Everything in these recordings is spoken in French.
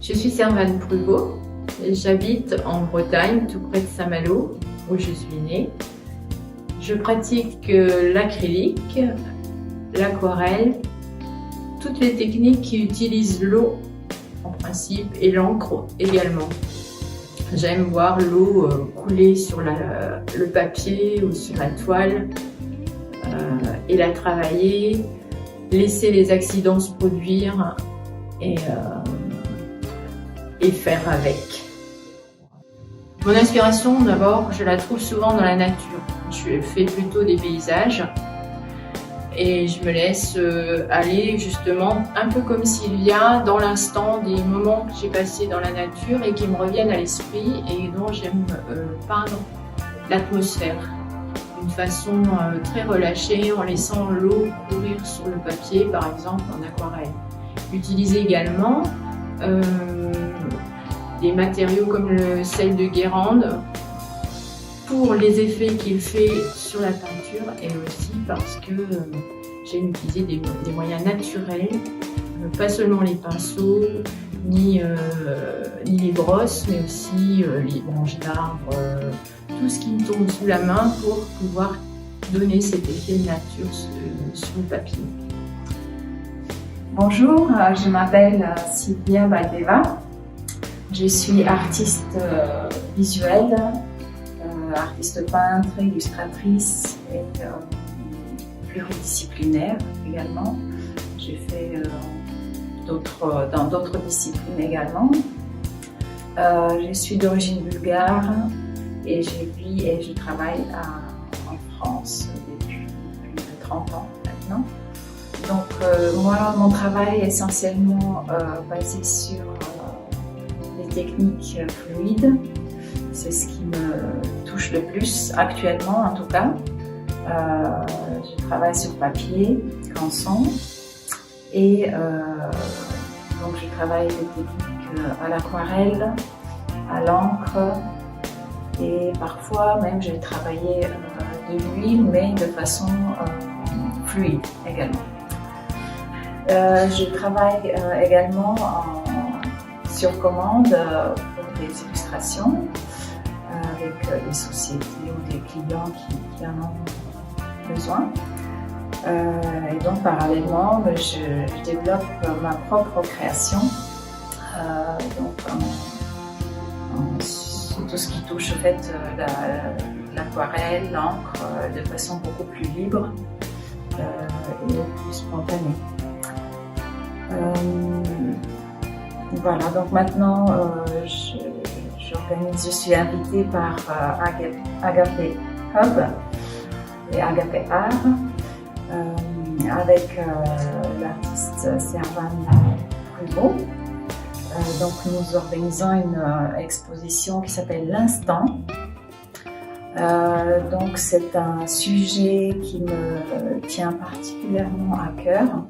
Je suis Servane Pruvot, j'habite en Bretagne, tout près de Saint-Malo, où je suis née. Je pratique l'acrylique, l'aquarelle, toutes les techniques qui utilisent l'eau en principe et l'encre également. J'aime voir l'eau couler sur le papier ou sur la toile et la travailler, laisser les accidents se produire et faire avec. Mon inspiration, d'abord, je la trouve souvent dans la nature. Je fais plutôt des paysages et je me laisse aller justement, un peu comme Sylvia, dans l'instant, des moments que j'ai passés dans la nature et qui me reviennent à l'esprit et dont j'aime peindre l'atmosphère d'une façon très relâchée, en laissant l'eau courir sur le papier, par exemple en aquarelle. J'utilise également des matériaux comme le sel de Guérande pour les effets qu'il fait sur la peinture et aussi parce que j'aime utiliser des moyens naturels, pas seulement les pinceaux, ni les brosses, mais aussi les branches d'arbres, tout ce qui me tombe sous la main pour pouvoir donner cet effet de nature sur le papier. Bonjour, je m'appelle Sylvia Valdeva. Je suis artiste visuelle, artiste peintre, illustratrice et pluridisciplinaire également. J'ai fait dans d'autres disciplines également. Je suis d'origine bulgare et je vis et je travaille en France depuis plus de 30 ans maintenant. Donc moi, mon travail est essentiellement basé sur les techniques fluides. C'est ce qui me touche le plus actuellement en tout cas. Je travaille sur papier, canson et donc je travaille des techniques à l'aquarelle, à l'encre et parfois même j'ai travaillé de l'huile mais de façon fluide également. Je travaille également sur commande pour des illustrations avec des sociétés ou des clients qui en ont besoin. Et donc parallèlement, je développe ma propre création, sur tout ce qui touche en fait l'aquarelle, l'encre, de façon beaucoup plus libre et plus spontanée. Voilà, donc maintenant je suis invitée par Agape Hub et Agape Art avec l'artiste Servane Pruvot. Donc nous organisons une exposition qui s'appelle L'Instant. Donc c'est un sujet qui me tient particulièrement à cœur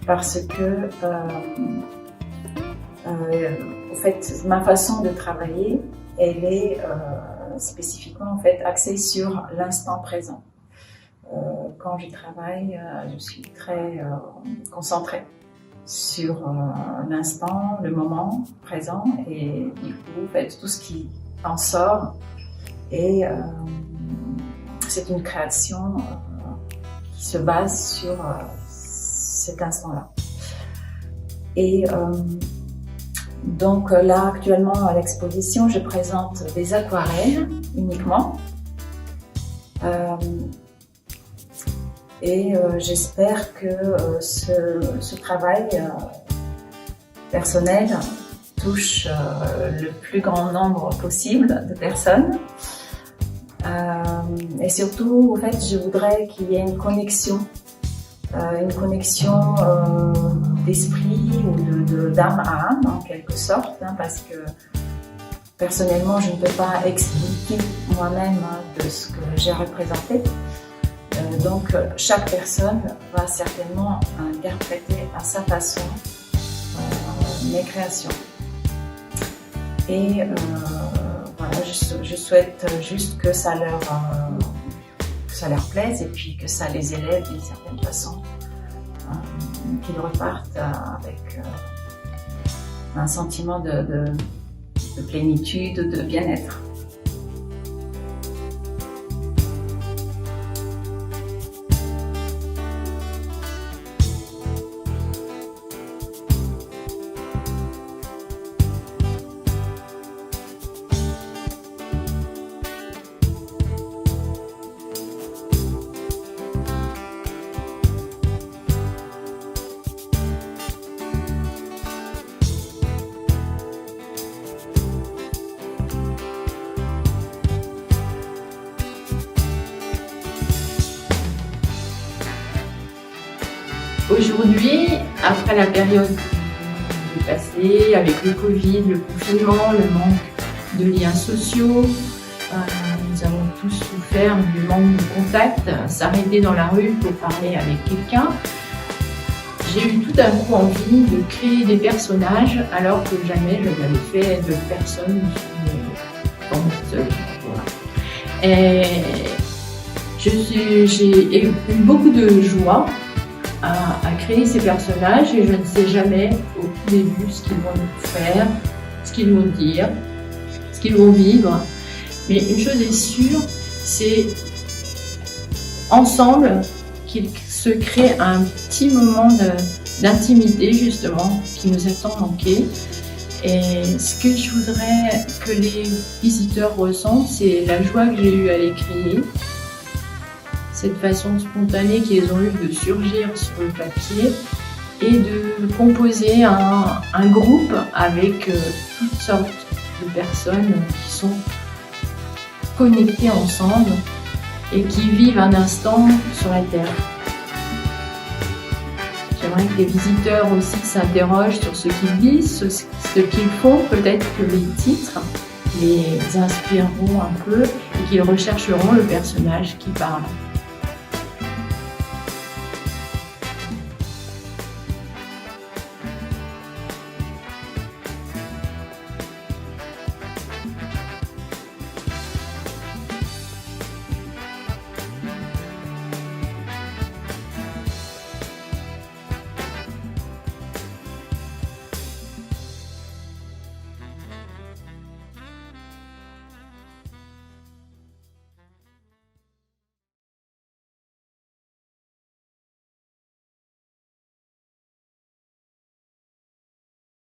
parce que en fait, ma façon de travailler, elle est spécifiquement en fait axée sur l'instant présent. Quand je travaille, je suis très concentrée sur l'instant, le moment présent, et du coup, en fait, tout ce qui en sort, et c'est une création qui se base sur cet instant-là. Et donc là, actuellement, à l'exposition, je présente des aquarelles uniquement. Et j'espère que ce travail personnel touche le plus grand nombre possible de personnes. Et surtout, en fait, je voudrais qu'il y ait une connexion d'esprit ou d'âme à âme en quelque sorte, parce que personnellement je ne peux pas expliquer moi-même de ce que j'ai représenté. Donc chaque personne va certainement interpréter à sa façon mes créations. Et voilà, je souhaite juste que ça leur plaise et puis que ça les élève d'une certaine façon, qu'ils repartent avec un sentiment de plénitude, de bien-être. Aujourd'hui, après la période qui est passée, avec le Covid, le confinement, le manque de liens sociaux, nous avons tous souffert du manque de contact, s'arrêter dans la rue pour parler avec quelqu'un. J'ai eu tout d'un coup envie de créer des personnages alors que jamais je n'avais fait de personne dans seule. Voilà. Et j'ai eu beaucoup de joie à créer ces personnages et je ne sais jamais au tout début ce qu'ils vont faire, ce qu'ils vont dire, ce qu'ils vont vivre. Mais une chose est sûre, c'est ensemble qu'ils se créent un petit moment d'intimité justement qui nous a tant manqué. Et ce que je voudrais que les visiteurs ressentent, c'est la joie que j'ai eue à les créer. Cette façon spontanée qu'ils ont eu de surgir sur le papier et de composer un groupe avec toutes sortes de personnes qui sont connectées ensemble et qui vivent un instant sur la Terre. J'aimerais que les visiteurs aussi s'interrogent sur ce qu'ils disent, ce qu'ils font. Peut-être que les titres les inspireront un peu et qu'ils rechercheront le personnage qui parle.